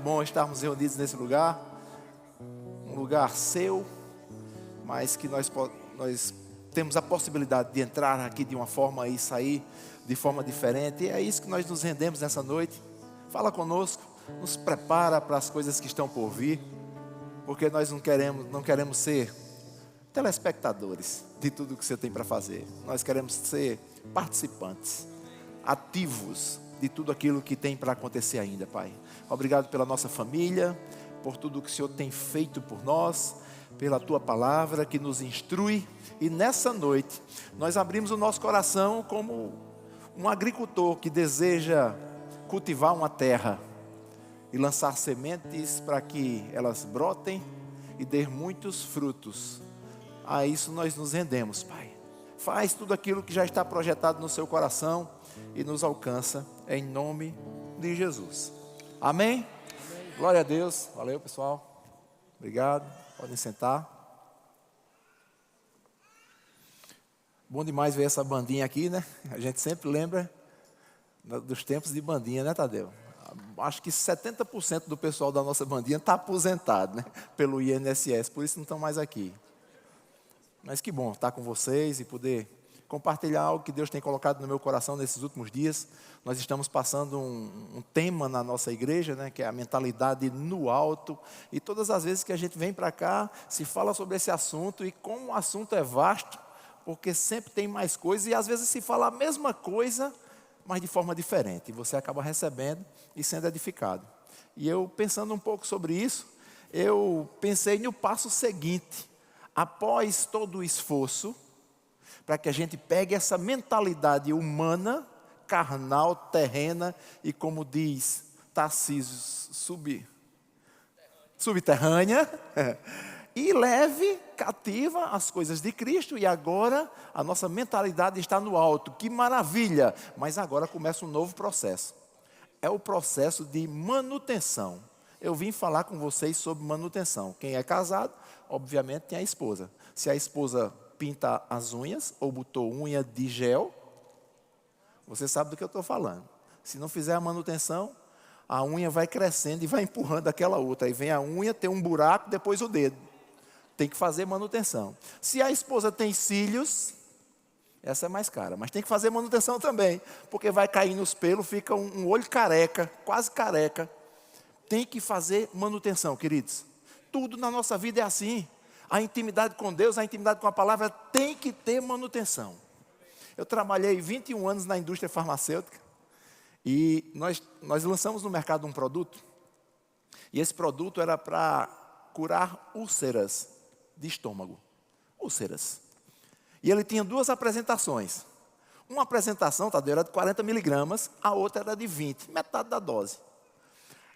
Bom estarmos reunidos nesse lugar, um lugar seu, mas que nós temos a possibilidade de entrar aqui de uma forma e sair de forma diferente. E é isso que nós nos rendemos nessa noite. Fala conosco, nos prepara para as coisas que estão por vir, porque nós não queremos ser telespectadores de tudo que você tem para fazer. Nós queremos ser participantes, ativos de tudo aquilo que tem para acontecer ainda, Pai. Obrigado pela nossa família, por tudo que o Senhor tem feito por nós, pela Tua palavra que nos instrui. E nessa noite, nós abrimos o nosso coração como um agricultor que deseja cultivar uma terra e lançar sementes para que elas brotem e dêem muitos frutos. A isso nós nos rendemos, Pai. Faz tudo aquilo que já está projetado no seu coração e nos alcança, em nome de Jesus. Amém? Amém. Glória a Deus. Valeu, pessoal. Obrigado. Podem sentar. Bom demais ver essa bandinha aqui, né? A gente sempre lembra dos tempos de bandinha, né, Tadeu? Acho que 70% do pessoal da nossa bandinha está aposentado, né? Pelo INSS, por isso não estão mais aqui. Mas que bom estar com vocês e poder compartilhar algo que Deus tem colocado no meu coração nesses últimos dias. Nós estamos passando um tema na nossa igreja, né, que é a mentalidade no alto. E todas as vezes que a gente vem para cá, se fala sobre esse assunto. E como o assunto é vasto, porque sempre tem mais coisas. E às vezes se fala a mesma coisa, mas de forma diferente. E você acaba recebendo e sendo edificado. E eu, pensando um pouco sobre isso, eu pensei no passo seguinte. Após todo o esforço, para que a gente pegue essa mentalidade humana, carnal, terrena e, como diz Tarcísio, subterrânea, e leve cativa as coisas de Cristo. E agora a nossa mentalidade está no alto. Que maravilha! Mas agora começa um novo processo. É o processo de manutenção. Eu vim falar com vocês sobre manutenção. Quem é casado, obviamente, tem a esposa. Se a esposa pinta as unhas ou botou unha de gel, você sabe do que eu estou falando. Se não fizer a manutenção, a unha vai crescendo e vai empurrando aquela outra. Aí vem a unha, tem um buraco, depois o dedo. Tem que fazer manutenção. Se a esposa tem cílios, essa é mais cara, mas tem que fazer manutenção também, porque vai cair nos pelos, fica um olho careca, quase careca. Tem que fazer manutenção, queridos. Tudo na nossa vida é assim. A intimidade com Deus, a intimidade com a palavra tem que ter manutenção. Eu trabalhei 21 anos na indústria farmacêutica e nós lançamos no mercado um produto. E esse produto era para curar úlceras de estômago. Úlceras. E ele tinha duas apresentações. Uma apresentação, Tadeu, era de 40 miligramas, a outra era de 20, metade da dose.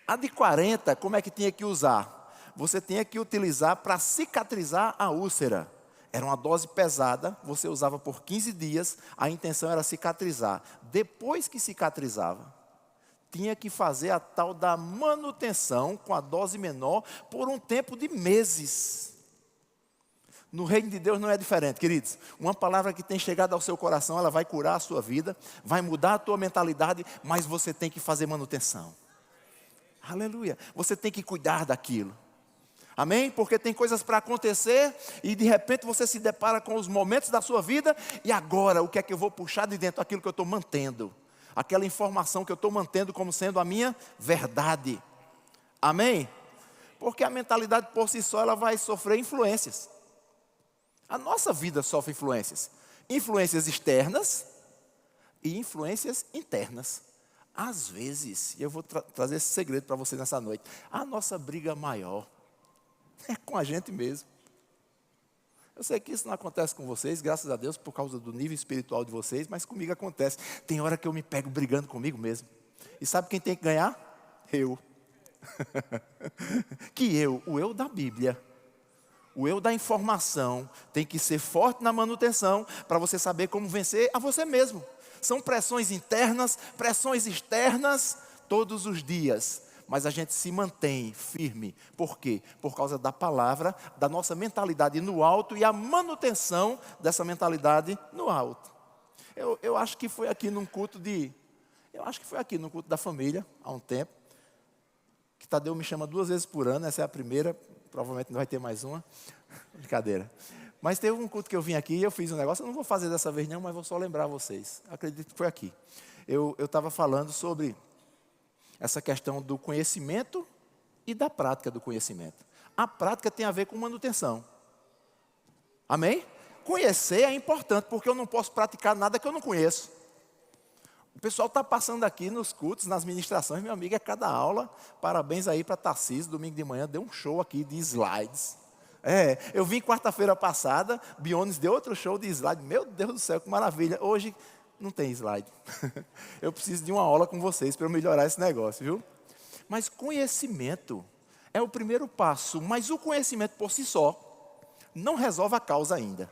A de 40, como é que tinha que usar? Você tinha que utilizar para cicatrizar a úlcera. Era uma dose pesada, você usava por 15 dias, a intenção era cicatrizar. Depois que cicatrizava, tinha que fazer a tal da manutenção com a dose menor por um tempo de meses. No reino de Deus não é diferente, queridos. Uma palavra que tem chegado ao seu coração, ela vai curar a sua vida, vai mudar a tua mentalidade, mas você tem que fazer manutenção. Aleluia. Você tem que cuidar daquilo. Amém? Porque tem coisas para acontecer e de repente você se depara com os momentos da sua vida. E agora, o que é que eu vou puxar de dentro? Aquilo que eu estou mantendo. Aquela informação que eu estou mantendo como sendo a minha verdade. Amém? Porque a mentalidade por si só, ela vai sofrer influências. A nossa vida sofre influências. Influências externas e influências internas. Às vezes, e eu vou trazer esse segredo para você nessa noite. A nossa briga maior é com a gente mesmo. Eu sei que isso não acontece com vocês, graças a Deus, por causa do nível espiritual de vocês, mas comigo acontece. Tem hora que eu me pego brigando comigo mesmo. E sabe quem tem que ganhar? Eu. O eu da Bíblia. O eu da informação tem que ser forte na manutenção para você saber como vencer a você mesmo. São pressões internas, pressões externas, todos os dias. Mas a gente se mantém firme. Por quê? Por causa da palavra, da nossa mentalidade no alto e a manutenção dessa mentalidade no alto. Eu acho que foi aqui num culto da família, há um tempo, que Tadeu me chama 2 vezes por ano, essa é a primeira, provavelmente não vai ter mais uma. Brincadeira. Mas teve um culto que eu vim aqui e eu fiz um negócio, eu não vou fazer dessa vez não, mas vou só lembrar vocês. Acredito que foi aqui. Eu estava falando sobre essa questão do conhecimento e da prática do conhecimento. A prática tem a ver com manutenção. Amém? Conhecer é importante, porque eu não posso praticar nada que eu não conheço. O pessoal está passando aqui nos cultos, nas ministrações, meu amigo, é cada aula. Parabéns aí para Tarcísio, domingo de manhã, deu um show aqui de slides. Eu vim quarta-feira passada, Biones deu outro show de slide. Meu Deus do céu, que maravilha. Hoje não tem slide. Eu preciso de uma aula com vocês para eu melhorar esse negócio, viu? Mas conhecimento é o primeiro passo, mas o conhecimento por si só não resolve a causa ainda.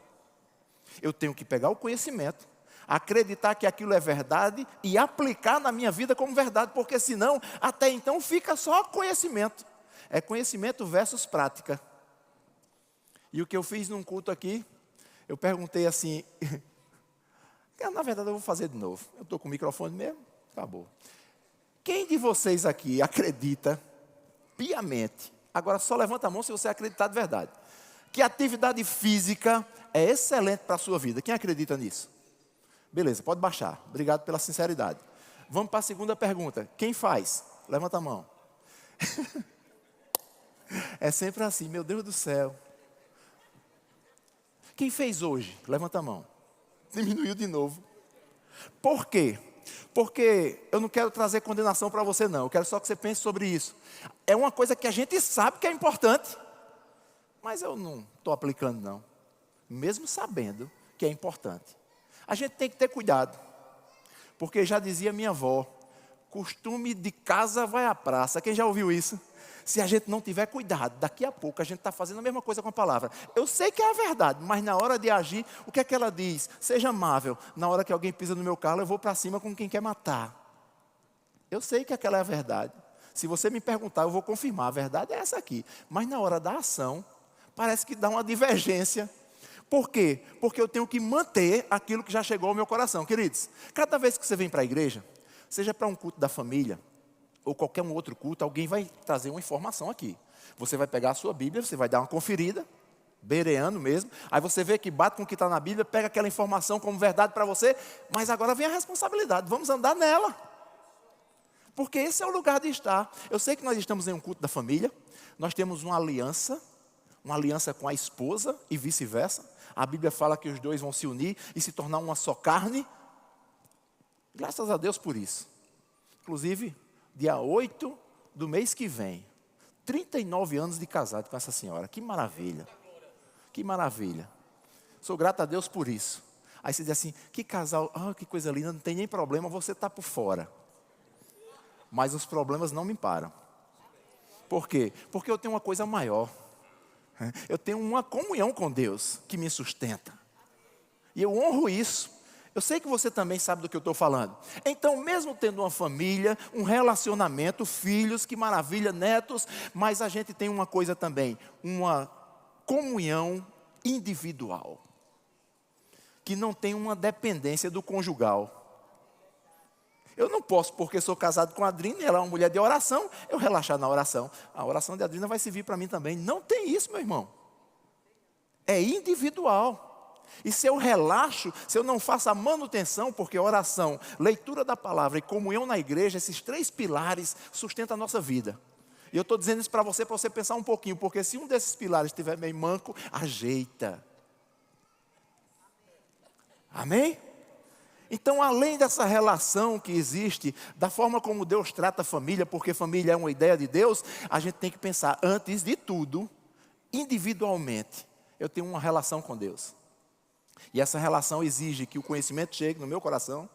Eu tenho que pegar o conhecimento, acreditar que aquilo é verdade e aplicar na minha vida como verdade, porque senão, até então, fica só conhecimento. É conhecimento versus prática. E o que eu fiz num culto aqui, eu perguntei assim, na verdade eu vou fazer de novo, eu estou com o microfone mesmo, acabou. Quem de vocês aqui acredita piamente, agora só levanta a mão se você acreditar de verdade, que atividade física é excelente para a sua vida? Quem acredita nisso? Beleza, pode baixar, obrigado pela sinceridade. Vamos para a segunda pergunta, quem faz? Levanta a mão. É sempre assim, meu Deus do céu. Quem fez hoje? Levanta a mão. Diminuiu de novo. Por quê? Porque eu não quero trazer condenação para você não, eu quero só que você pense sobre isso. É uma coisa que a gente sabe que é importante, mas eu não estou aplicando não, mesmo sabendo que é importante. A gente tem que ter cuidado, porque já dizia minha avó, costume de casa vai à praça. Quem já ouviu isso? Se a gente não tiver cuidado, daqui a pouco a gente está fazendo a mesma coisa com a palavra. Eu sei que é a verdade, mas na hora de agir, o que é que ela diz? Seja amável. Na hora que alguém pisa no meu carro, eu vou para cima com quem quer matar. Eu sei que aquela é a verdade. Se você me perguntar, eu vou confirmar. A verdade é essa aqui. Mas na hora da ação, parece que dá uma divergência. Por quê? Porque eu tenho que manter aquilo que já chegou ao meu coração. Queridos, cada vez que você vem para a igreja, seja para um culto da família, ou qualquer um outro culto, alguém vai trazer uma informação aqui. Você vai pegar a sua Bíblia, você vai dar uma conferida, bereano mesmo, aí você vê que bate com o que está na Bíblia, pega aquela informação como verdade para você, mas agora vem a responsabilidade, vamos andar nela. Porque esse é o lugar de estar. Eu sei que nós estamos em um culto da família, nós temos uma aliança com a esposa e vice-versa. A Bíblia fala que os dois vão se unir e se tornar uma só carne. Graças a Deus por isso. Inclusive, dia 8 do mês que vem, 39 anos de casado com essa senhora. Que maravilha. Que maravilha. Sou grato a Deus por isso. Aí você diz assim, que casal, que coisa linda, não tem nem problema, você está por fora. Mas os problemas não me param. Por quê? Porque eu tenho uma coisa maior. Eu tenho uma comunhão com Deus que me sustenta. E eu honro isso. Eu sei que você também sabe do que eu estou falando. Então, mesmo tendo uma família, um relacionamento, filhos, que maravilha, netos, mas a gente tem uma coisa também, uma comunhão individual, que não tem uma dependência do conjugal. Eu não posso, porque sou casado com a Adrina, e ela é uma mulher de oração, eu relaxar na oração. A oração de Adrina vai servir para mim também. Não tem isso, meu irmão. É individual. E se eu relaxo, se eu não faço a manutenção, porque oração, leitura da palavra e comunhão na igreja, esses 3 pilares sustentam a nossa vida. E eu estou dizendo isso para você pensar um pouquinho, porque se um desses pilares estiver meio manco, ajeita. Amém? Então, além dessa relação que existe, da forma como Deus trata a família, porque família é uma ideia de Deus, a gente tem que pensar, antes de tudo, individualmente, eu tenho uma relação com Deus. E essa relação exige que o conhecimento chegue no meu coração,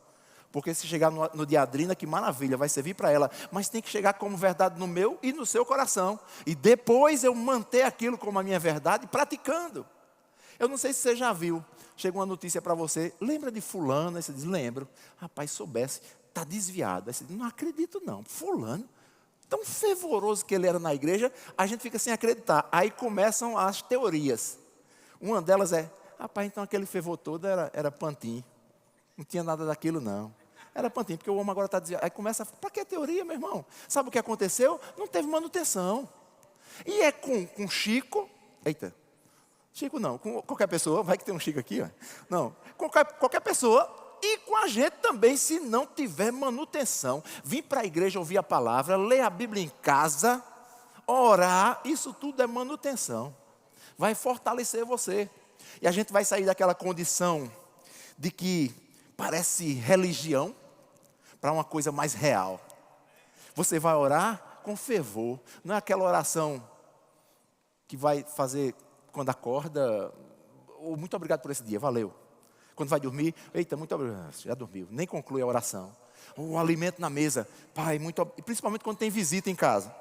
porque se chegar no de Adrina, que maravilha, vai servir para ela, mas tem que chegar como verdade no meu e no seu coração. E depois eu manter aquilo como a minha verdade, praticando. Eu não sei se você já viu, chega uma notícia para você, lembra de fulano? Aí você diz, lembro. Rapaz, soubesse, está desviado. Aí você diz, não acredito não, fulano, tão fervoroso que ele era na igreja, a gente fica sem acreditar. Aí começam as teorias. Uma delas é, rapaz, então aquele fervor todo era pantim. Não tinha nada daquilo não. Era pantinho, porque o homem agora está dizendo. Aí começa, para que teoria, meu irmão? Sabe o que aconteceu? Não teve manutenção. E é com Chico, eita, Chico não, com qualquer pessoa, vai que tem um Chico aqui, ó. Não, com qualquer pessoa e com a gente também, se não tiver manutenção. Vir para a igreja ouvir a palavra, ler a Bíblia em casa, orar, isso tudo é manutenção. Vai fortalecer você. E a gente vai sair daquela condição de que parece religião para uma coisa mais real. Você vai orar com fervor. Não é aquela oração que vai fazer quando acorda, ou muito obrigado por esse dia, valeu. Quando vai dormir, eita, muito obrigado, já dormiu. Nem conclui a oração. O alimento na mesa, pai, principalmente quando tem visita em casa.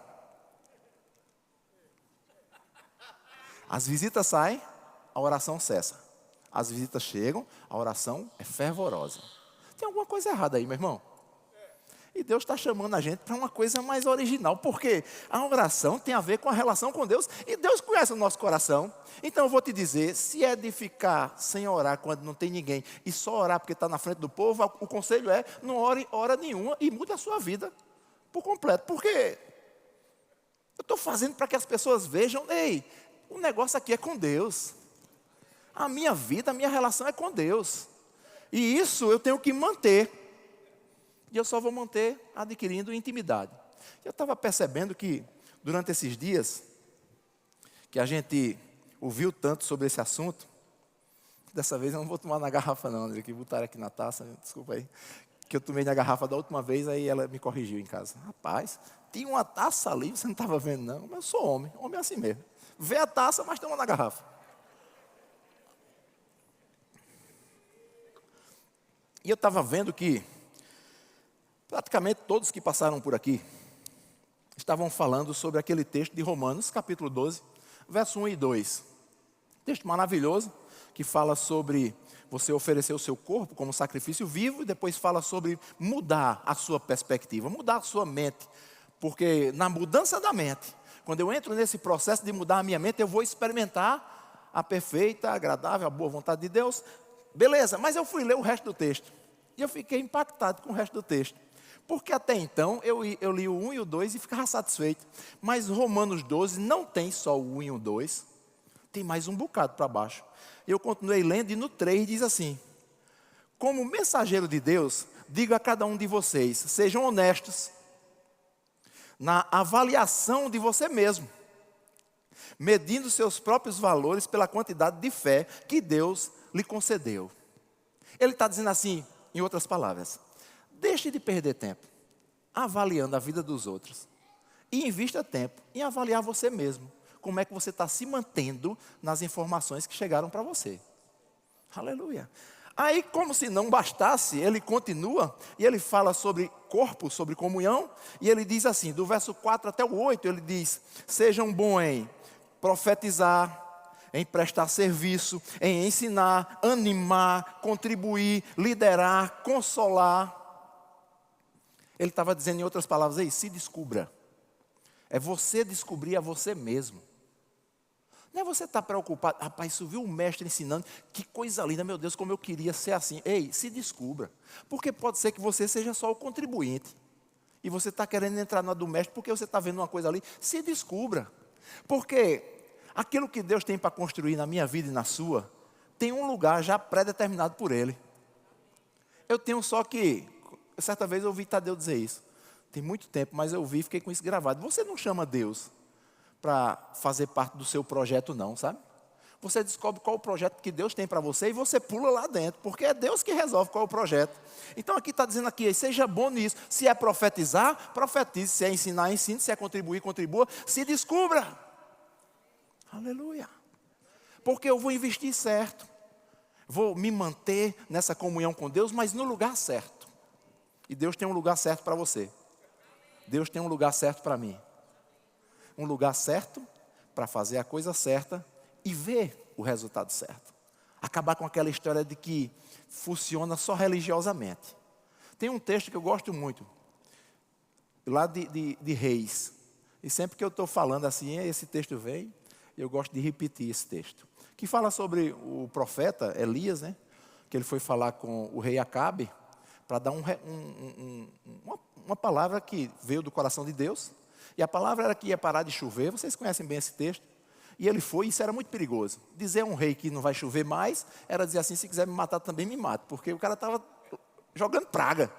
As visitas saem, a oração cessa. As visitas chegam, a oração é fervorosa. Tem alguma coisa errada aí, meu irmão? E Deus está chamando a gente para uma coisa mais original, porque a oração tem a ver com a relação com Deus, e Deus conhece o nosso coração. Então eu vou te dizer, se é de ficar sem orar quando não tem ninguém, e só orar porque está na frente do povo, o conselho é, não ore hora nenhuma e mude a sua vida por completo. Porque eu estou fazendo para que as pessoas vejam, ei, o negócio aqui é com Deus. A minha vida, a minha relação é com Deus. E isso eu tenho que manter. E eu só vou manter adquirindo intimidade. Eu estava percebendo que, durante esses dias, que a gente ouviu tanto sobre esse assunto, dessa vez eu não vou tomar na garrafa não, André, que botaram aqui na taça, desculpa aí, que eu tomei na garrafa da última vez, aí ela me corrigiu em casa. Rapaz, tinha uma taça ali, você não estava vendo não, mas eu sou homem é assim mesmo. Vê a taça, mas toma na garrafa. E eu estava vendo que praticamente todos que passaram por aqui estavam falando sobre aquele texto de Romanos, capítulo 12, verso 1 e 2. Texto maravilhoso, que fala sobre você oferecer o seu corpo como sacrifício vivo, e depois fala sobre mudar a sua perspectiva, mudar a sua mente. Porque na mudança da mente, quando eu entro nesse processo de mudar a minha mente, eu vou experimentar a perfeita, agradável, a boa vontade de Deus. Beleza, mas eu fui ler o resto do texto. E eu fiquei impactado com o resto do texto. Porque até então eu li o 1 e o 2 e ficava satisfeito. Mas Romanos 12 não tem só o 1 e o 2. Tem mais um bocado para baixo. Eu continuei lendo e no 3 diz assim: como mensageiro de Deus, digo a cada um de vocês, sejam honestos na avaliação de você mesmo, medindo seus próprios valores pela quantidade de fé que Deus lhe concedeu. Ele está dizendo assim, em outras palavras, deixe de perder tempo avaliando a vida dos outros e invista tempo em avaliar você mesmo. Como é que você está se mantendo nas informações que chegaram para você. Aleluia. Aí, como se não bastasse, ele continua e ele fala sobre corpo, sobre comunhão. E ele diz assim, do verso 4 até o 8, ele diz: sejam bons em profetizar, em prestar serviço, em ensinar, animar, contribuir, liderar, consolar. Ele estava dizendo em outras palavras, aí, se descubra. É você descobrir a você mesmo. Não é você estar preocupado, rapaz, isso viu o mestre ensinando, que coisa linda, meu Deus, como eu queria ser assim. Ei, se descubra. Porque pode ser que você seja só o contribuinte. E você está querendo entrar na do mestre porque você está vendo uma coisa ali. Se descubra. Porque aquilo que Deus tem para construir na minha vida e na sua, tem um lugar já pré-determinado por Ele. Eu tenho só que, certa vez eu ouvi Tadeu dizer isso. Tem muito tempo, mas eu ouvi e fiquei com isso gravado. Você não chama Deus para fazer parte do seu projeto não, sabe? Você descobre qual o projeto que Deus tem para você e você pula lá dentro, porque é Deus que resolve qual é o projeto. Então aqui está dizendo aqui, seja bom nisso. Se é profetizar, profetize. Se é ensinar, ensine. Se é contribuir, contribua. Se descubra. Aleluia. Porque eu vou investir certo. Vou me manter nessa comunhão com Deus, mas no lugar certo. E Deus tem um lugar certo para você. Deus tem um lugar certo para mim. Um lugar certo para fazer a coisa certa e ver o resultado certo. Acabar com aquela história de que funciona só religiosamente. Tem um texto que eu gosto muito, lá de Reis. E sempre que eu estou falando assim, esse texto vem, eu gosto de repetir esse texto. Que fala sobre o profeta Elias, né? Que ele foi falar com o rei Acabe, para dar uma palavra que veio do coração de Deus. E a palavra era que ia parar de chover. Vocês conhecem bem esse texto. E ele foi, e isso era muito perigoso. Dizer a um rei que não vai chover mais, era dizer assim, se quiser me matar também me mate. Porque o cara estava jogando praga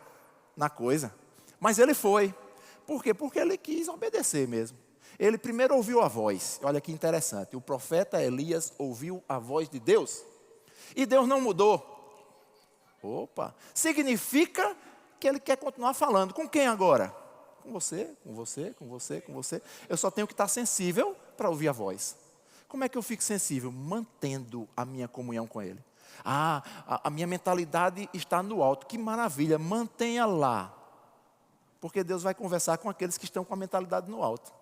na coisa. Mas ele foi. Por quê? Porque ele quis obedecer mesmo. Ele primeiro ouviu a voz. Olha que interessante. O profeta Elias ouviu a voz de Deus. E Deus não mudou. Opa! Significa que ele quer continuar falando. Com quem agora? Com você, com você, com você, com você. Eu só tenho que estar sensível para ouvir a voz. Como é que eu fico sensível? Mantendo a minha comunhão com Ele. A minha mentalidade está no alto. Que maravilha, mantenha lá. Porque Deus vai conversar com aqueles que estão com a mentalidade no alto.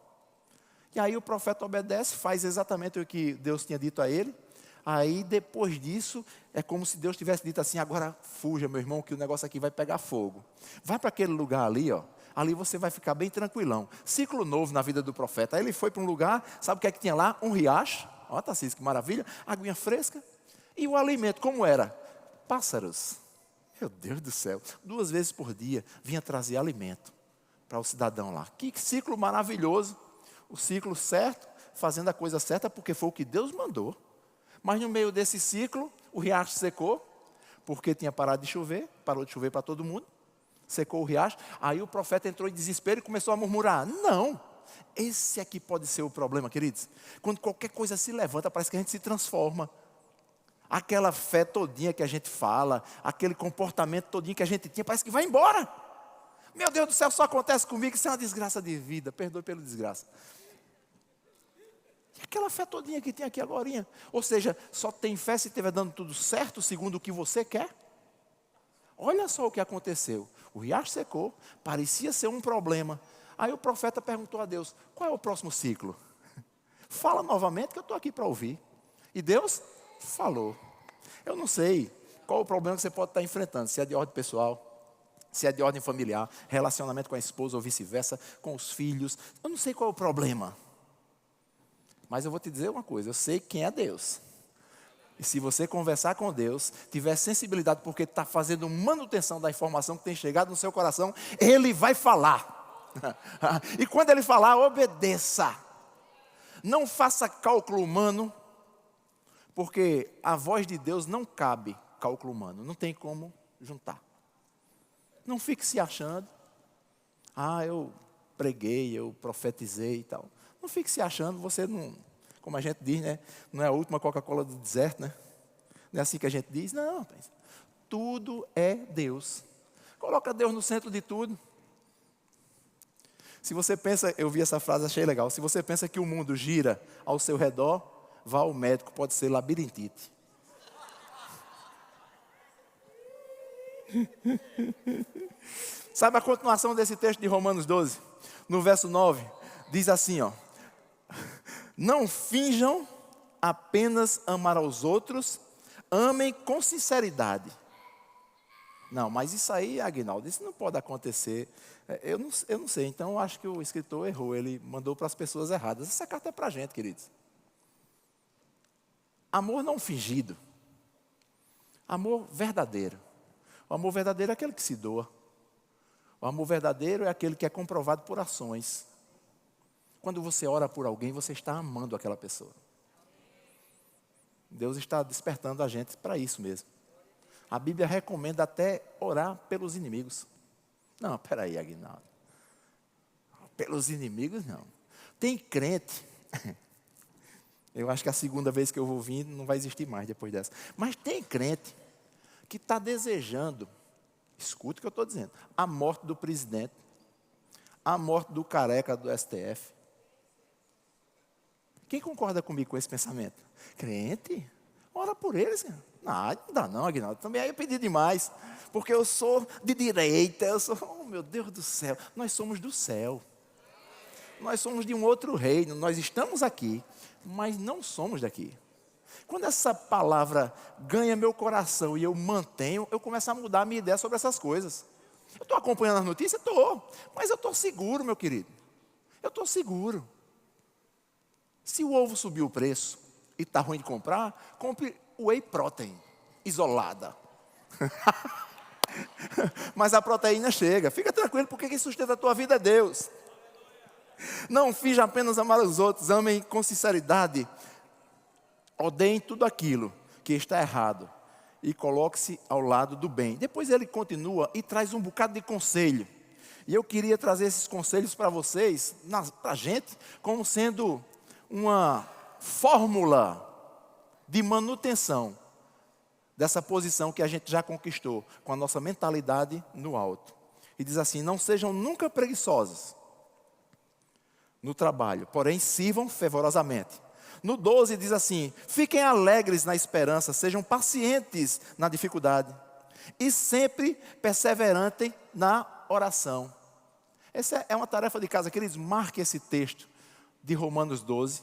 E aí o profeta obedece, faz exatamente o que Deus tinha dito a ele. Aí depois disso, é como se Deus tivesse dito assim, agora fuja meu irmão, que o negócio aqui vai pegar fogo. Vai para aquele lugar ali, ó. Ali você vai ficar bem tranquilão. Ciclo novo na vida do profeta. Aí ele foi para um lugar, sabe o que é que tinha lá? Um riacho. Ó, Tarcísio, que maravilha. Aguinha fresca. E o alimento, como era? Pássaros. Meu Deus do céu. 2 vezes por dia vinha trazer alimento para o cidadão lá. Que ciclo maravilhoso. O ciclo certo, fazendo a coisa certa, porque foi o que Deus mandou. Mas no meio desse ciclo, o riacho secou, porque tinha parado de chover, parou de chover para todo mundo. Secou o riacho, aí o profeta entrou em desespero e começou a murmurar. Não, esse aqui pode ser o problema, queridos. Quando qualquer coisa se levanta, parece que a gente se transforma. Aquela fé todinha que a gente fala, aquele comportamento todinho que a gente tinha, parece que vai embora. Meu Deus do céu, só acontece comigo, isso é uma desgraça de vida, perdoe pela desgraça. E aquela fé todinha que tem aqui agora. Ou seja, só tem fé se estiver dando tudo certo, segundo o que você quer. Olha só o que aconteceu. O riacho secou, parecia ser um problema. Aí o profeta perguntou a Deus, qual é o próximo ciclo? Fala novamente que eu estou aqui para ouvir. E Deus falou. Eu não sei qual o problema que você pode estar enfrentando, se é de ordem pessoal, se é de ordem familiar, relacionamento com a esposa ou vice-versa, com os filhos. Eu não sei qual é o problema. Mas eu vou te dizer uma coisa, eu sei quem é Deus. E se você conversar com Deus, tiver sensibilidade porque está fazendo manutenção da informação que tem chegado no seu coração, Ele vai falar. E quando Ele falar, obedeça. Não faça cálculo humano, porque a voz de Deus não cabe cálculo humano. Não tem como juntar. Não fique se achando. Eu preguei, eu profetizei e tal. Não fique se achando, você não... Como a gente diz, né? Não é a última Coca-Cola do deserto, né? Não é assim que a gente diz? Não, tudo é Deus. Coloca Deus no centro de tudo. Se você pensa, eu vi essa frase, achei legal. Se você pensa que o mundo gira ao seu redor, vá ao médico, pode ser labirintite. Sabe a continuação desse texto de Romanos 12? No verso 9, diz assim, ó. Não finjam apenas amar aos outros, amem com sinceridade. Não, mas isso aí, Aguinaldo, isso não pode acontecer. Eu não sei, então eu acho que o escritor errou, ele mandou para as pessoas erradas. Essa carta é para a gente, queridos. Amor não fingido. Amor verdadeiro. O amor verdadeiro é aquele que se doa. O amor verdadeiro é aquele que é comprovado por ações. Quando você ora por alguém, você está amando aquela pessoa. Deus está despertando a gente para isso mesmo. A Bíblia recomenda até orar pelos inimigos. Não, peraí, Aguinaldo. Pelos inimigos, não. Tem crente. Eu acho que a segunda vez que eu vou vir não vai existir mais depois dessa. Mas tem crente que está desejando, escute o que eu estou dizendo, a morte do presidente, a morte do careca do STF. Quem concorda comigo com esse pensamento? Crente? Ora por eles. Não dá não, Aguinaldo. Também aí eu pedi demais. Porque eu sou de direita. Oh, meu Deus do céu. Nós somos do céu. Nós somos de um outro reino. Nós estamos aqui, mas não somos daqui. Quando essa palavra ganha meu coração e eu mantenho, eu começo a mudar a minha ideia sobre essas coisas. Eu estou acompanhando as notícias? Estou. Mas eu estou seguro, meu querido. Eu estou seguro. Se o ovo subiu o preço e está ruim de comprar, compre whey protein isolada. Mas a proteína chega. Fica tranquilo, porque quem sustenta a tua vida é Deus. Não finja apenas amar os outros, amem com sinceridade. Odeiem tudo aquilo que está errado e coloque-se ao lado do bem. Depois ele continua e traz um bocado de conselho. E eu queria trazer esses conselhos para vocês, para a gente, como sendo uma fórmula de manutenção dessa posição que a gente já conquistou, com a nossa mentalidade no alto. E diz assim: não sejam nunca preguiçosos no trabalho, porém sirvam fervorosamente. No 12 diz assim: fiquem alegres na esperança, sejam pacientes na dificuldade e sempre perseverantes na oração. Essa é uma tarefa de casa, queridos. Marque esse texto de Romanos 12.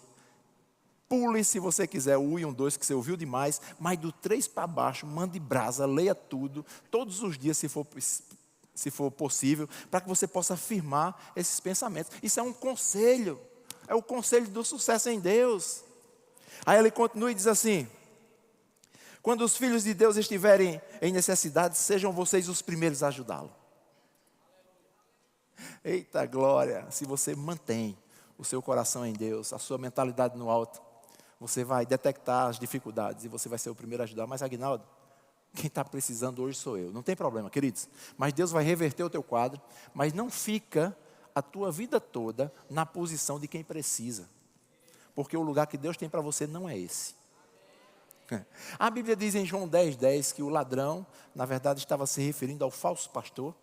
Pule, se você quiser, o 1 e o 2, que você ouviu demais, mas do 3 para baixo, mande brasa, leia tudo, todos os dias, se for possível, para que você possa afirmar esses pensamentos. Isso é um conselho, é o conselho do sucesso em Deus. Aí ele continua e diz assim: quando os filhos de Deus estiverem em necessidade, sejam vocês os primeiros a ajudá-lo. Eita glória, se você mantém o seu coração em Deus, a sua mentalidade no alto, você vai detectar as dificuldades e você vai ser o primeiro a ajudar. Mas Aguinaldo, quem está precisando hoje sou eu. Não tem problema, queridos. Mas Deus vai reverter o teu quadro. Mas não fica a tua vida toda na posição de quem precisa. Porque o lugar que Deus tem para você não é esse. A Bíblia diz em João 10:10 que o ladrão, na verdade, estava se referindo ao falso pastor.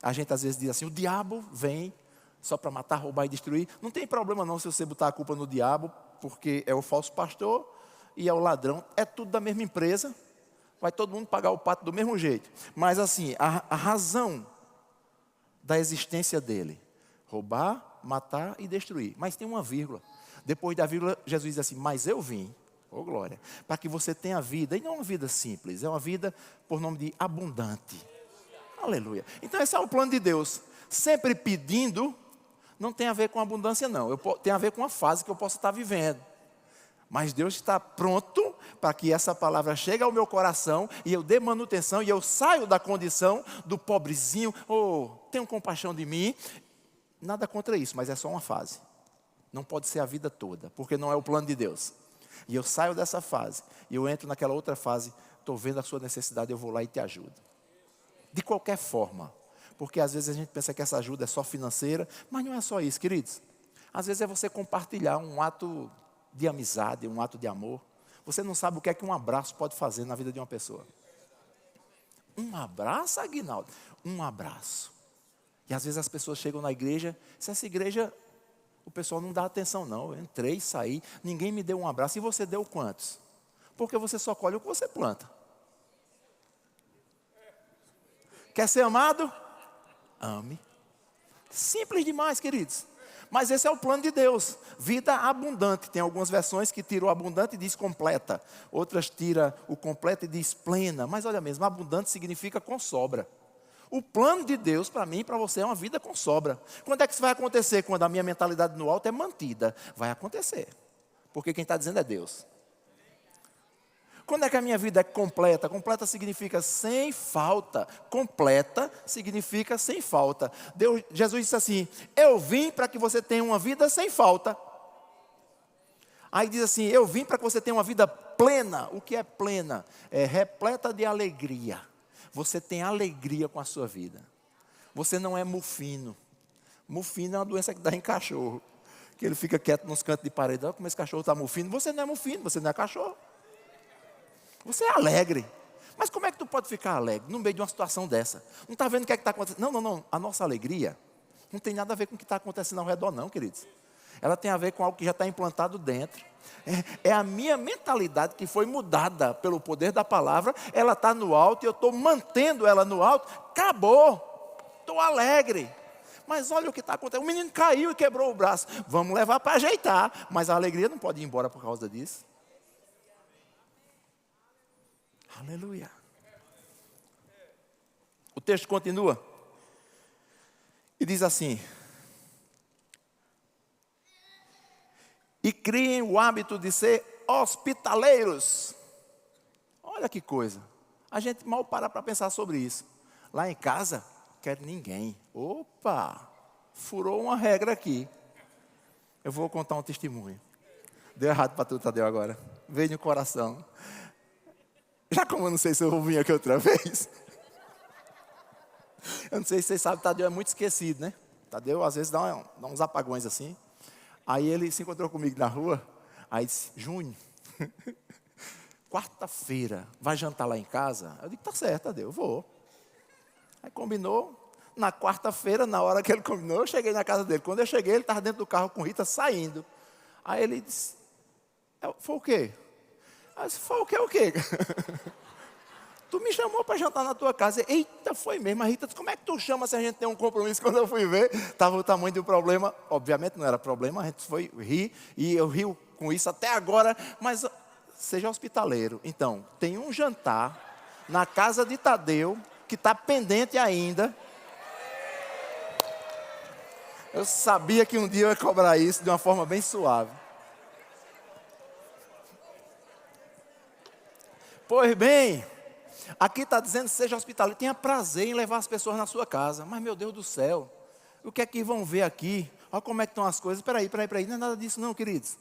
A gente às vezes diz assim: o diabo vem só para matar, roubar e destruir. Não tem problema não se você botar a culpa no diabo, porque é o falso pastor e é o ladrão. É tudo da mesma empresa. Vai todo mundo pagar o pato do mesmo jeito. Mas assim, a razão da existência dele: roubar, matar e destruir. Mas tem uma vírgula. Depois da vírgula, Jesus diz assim: mas eu vim, oh glória, para que você tenha vida. E não uma vida simples, é uma vida por nome de abundante. Aleluia. Então esse é o plano de Deus. Sempre pedindo, não tem a ver com abundância não. Tem a ver com a fase que eu posso estar vivendo. Mas Deus está pronto para que essa palavra chegue ao meu coração e eu dê manutenção e eu saio da condição do pobrezinho. Oh, tenham compaixão de mim. Nada contra isso, mas é só uma fase. Não pode ser a vida toda, porque não é o plano de Deus. E eu saio dessa fase e eu entro naquela outra fase. Estou vendo a sua necessidade, eu vou lá e te ajudo. De qualquer forma. Porque às vezes a gente pensa que essa ajuda é só financeira, mas não é só isso, queridos. Às vezes é você compartilhar um ato de amizade, um ato de amor. Você não sabe o que é que um abraço pode fazer na vida de uma pessoa. Um abraço, Aguinaldo? Um abraço. E às vezes as pessoas chegam na igreja, se essa igreja, o pessoal não dá atenção não. Eu entrei, saí, ninguém me deu um abraço. E você deu quantos? Porque você só colhe o que você planta. Quer ser amado? Ame. Simples demais, queridos. Mas esse é o plano de Deus. Vida abundante. Tem algumas versões que tiram o abundante e diz completa. Outras tiram o completo e diz plena. Mas olha mesmo, abundante significa com sobra. O plano de Deus para mim e para você é uma vida com sobra. Quando é que isso vai acontecer? Quando a minha mentalidade no alto é mantida. Vai acontecer. Porque quem está dizendo é Deus. Quando é que a minha vida é completa? Completa significa sem falta. Completa significa sem falta. Jesus disse assim: eu vim para que você tenha uma vida sem falta. Aí diz assim: eu vim para que você tenha uma vida plena. O que é plena? É repleta de alegria. Você tem alegria com a sua vida. Você não é mufino. Mufino é uma doença que dá em cachorro. Que ele fica quieto nos cantos de parede. Olha como esse cachorro está mufino. Você não é mufino, você não é cachorro. Você é alegre. Mas como é que tu pode ficar alegre no meio de uma situação dessa? Não está vendo o que é que está acontecendo? Não. A nossa alegria não tem nada a ver com o que está acontecendo ao redor não, queridos. Ela tem a ver com algo que já está implantado dentro. É a minha mentalidade que foi mudada pelo poder da palavra. Ela está no alto e eu estou mantendo ela no alto. Acabou. Estou alegre. Mas olha o que está acontecendo. O menino caiu e quebrou o braço. Vamos levar para ajeitar. Mas a alegria não pode ir embora por causa disso. Aleluia. O texto continua. E diz assim: e criem o hábito de ser hospitaleiros. Olha que coisa. A gente mal para pensar sobre isso. Lá em casa, quero ninguém. Opa, furou uma regra aqui. Eu vou contar um testemunho. Deu errado para tu, Tadeu, agora. Veio no coração. Já como eu não sei se eu vou vir aqui outra vez. Eu não sei se vocês sabem, Tadeu é muito esquecido, né? Tadeu, às vezes, dá uns apagões assim. Aí ele se encontrou comigo na rua. Aí disse, Júnior, quarta-feira, vai jantar lá em casa? Eu digo, tá certo, Tadeu, eu vou. Aí combinou. Na quarta-feira, na hora que ele combinou, eu cheguei na casa dele. Quando eu cheguei, ele estava dentro do carro com Rita saindo. Aí ele disse, foi o quê? Eu disse, foi o quê? Tu me chamou para jantar na tua casa. Eita, foi mesmo. A Rita disse, como é que tu chama se a gente tem um compromisso? Quando eu fui ver, estava o tamanho do problema. Obviamente não era problema, a gente foi rir. E eu rio com isso até agora. Mas seja hospitaleiro. Então, tem um jantar na casa de Tadeu, que está pendente ainda. Eu sabia que um dia eu ia cobrar isso de uma forma bem suave. Pois bem, aqui está dizendo seja hospitaleiro. Tenha prazer em levar as pessoas na sua casa. Mas, meu Deus do céu, o que é que vão ver aqui? Olha como é que estão as coisas. Peraí. Não é nada disso não, queridos.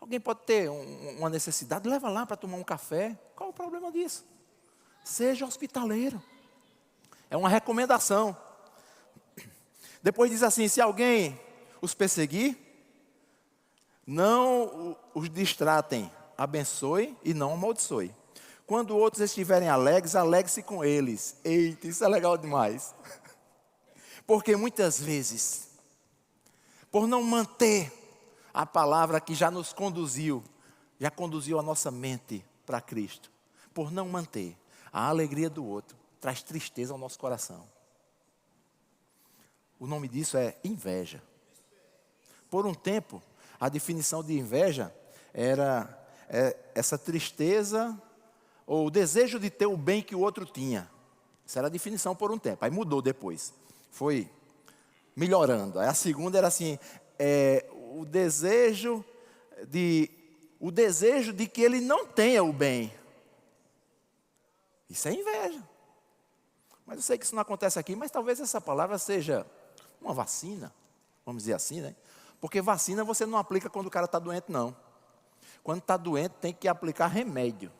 Alguém pode ter uma necessidade, leva lá para tomar um café. Qual o problema disso? Seja hospitaleiro. É uma recomendação. Depois diz assim, se alguém os perseguir, não os distratem, abençoe e não amaldiçoe. Quando outros estiverem alegres, alegre-se com eles. Eita, isso é legal demais. Porque muitas vezes, por não manter a palavra que já nos conduziu, já conduziu a nossa mente para Cristo, por não manter a alegria do outro, traz tristeza ao nosso coração. O nome disso é inveja. Por um tempo, a definição de inveja era essa tristeza ou o desejo de ter o bem que o outro tinha. Essa era a definição por um tempo. Aí mudou depois. Foi melhorando. Aí a segunda era assim, o desejo de que ele não tenha o bem. Isso é inveja. Mas eu sei que isso não acontece aqui, mas talvez essa palavra seja uma vacina, vamos dizer assim, né? Porque vacina você não aplica quando o cara está doente, não. Quando está doente tem que aplicar remédio.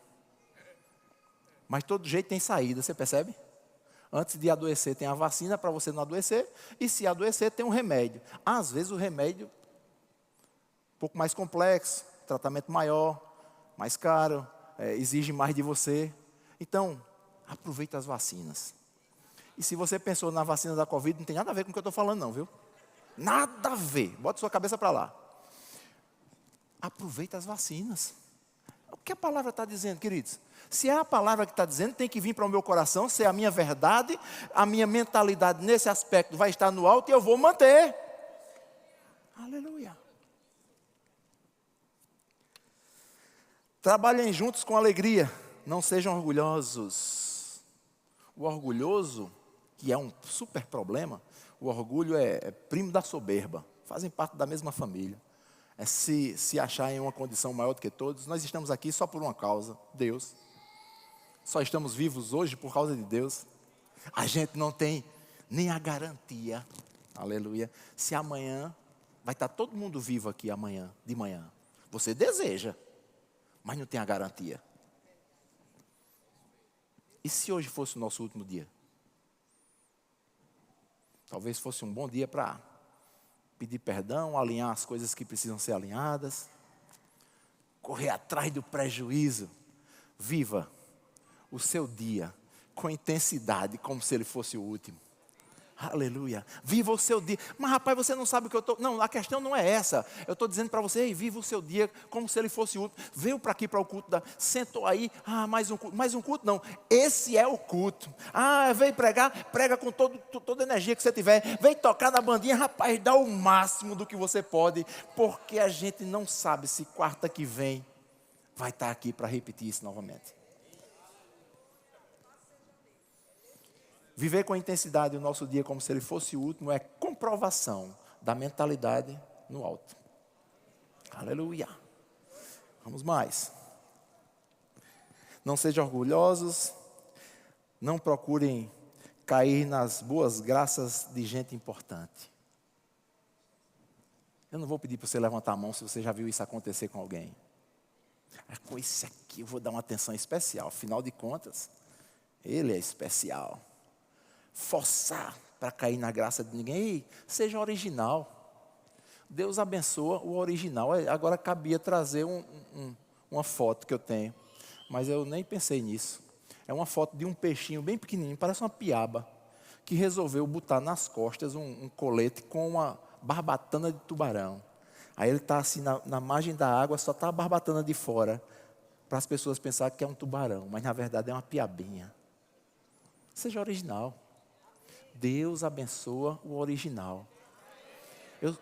Mas todo jeito tem saída, você percebe? Antes de adoecer tem a vacina para você não adoecer, e se adoecer tem um remédio. Às vezes o remédio um pouco mais complexo, tratamento maior, mais caro, exige mais de você. Então, aproveita as vacinas. E se você pensou na vacina da Covid, não tem nada a ver com o que eu estou falando não, viu? Nada a ver. Bota sua cabeça para lá. Aproveita as vacinas. O que a palavra está dizendo, queridos? Se é a palavra que está dizendo, tem que vir para o meu coração, ser a minha verdade, a minha mentalidade nesse aspecto vai estar no alto e eu vou manter. Aleluia. Trabalhem juntos com alegria, não sejam orgulhosos. O orgulhoso, que é um super problema, o orgulho é primo da soberba, fazem parte da mesma família. É se achar em uma condição maior do que todos. Nós estamos aqui só por uma causa, Deus. Só estamos vivos hoje por causa de Deus. A gente não tem nem a garantia, aleluia, se amanhã vai estar todo mundo vivo aqui amanhã, de manhã. Você deseja, mas não tem a garantia. E se hoje fosse o nosso último dia? Talvez fosse um bom dia para pedir perdão, alinhar as coisas que precisam ser alinhadas, correr atrás do prejuízo. Viva o seu dia com intensidade, como se ele fosse o último. Aleluia. Viva o seu dia. Mas rapaz, você não sabe o que eu estou... Não, a questão não é essa. Eu estou dizendo para você, viva o seu dia como se ele fosse o último. Veio para aqui para o culto, sentou aí, mais um culto. Mais um culto não, esse é o culto. Veio pregar, prega com toda a energia que você tiver. Veio tocar na bandinha, rapaz, dá o máximo do que você pode. Porque a gente não sabe se quarta que vem vai estar aqui para repetir isso novamente. Viver com intensidade o nosso dia como se ele fosse o último é comprovação da mentalidade no alto. Aleluia. Vamos mais. Não sejam orgulhosos, não procurem cair nas boas graças de gente importante. Eu não vou pedir para você levantar a mão se você já viu isso acontecer com alguém. Com esse aqui eu vou dar uma atenção especial. Afinal de contas, ele é especial. Forçar para cair na graça de ninguém. Ei, seja original. Deus abençoa o original. Agora cabia trazer uma foto que eu tenho. Mas eu nem pensei nisso. É uma foto de um peixinho bem pequenininho, parece uma piaba, que resolveu botar nas costas um colete com uma barbatana de tubarão. Aí ele está assim na margem da água, só está a barbatana de fora, para as pessoas pensarem que é um tubarão, mas na verdade é uma piabinha. Seja original. Deus abençoa o original.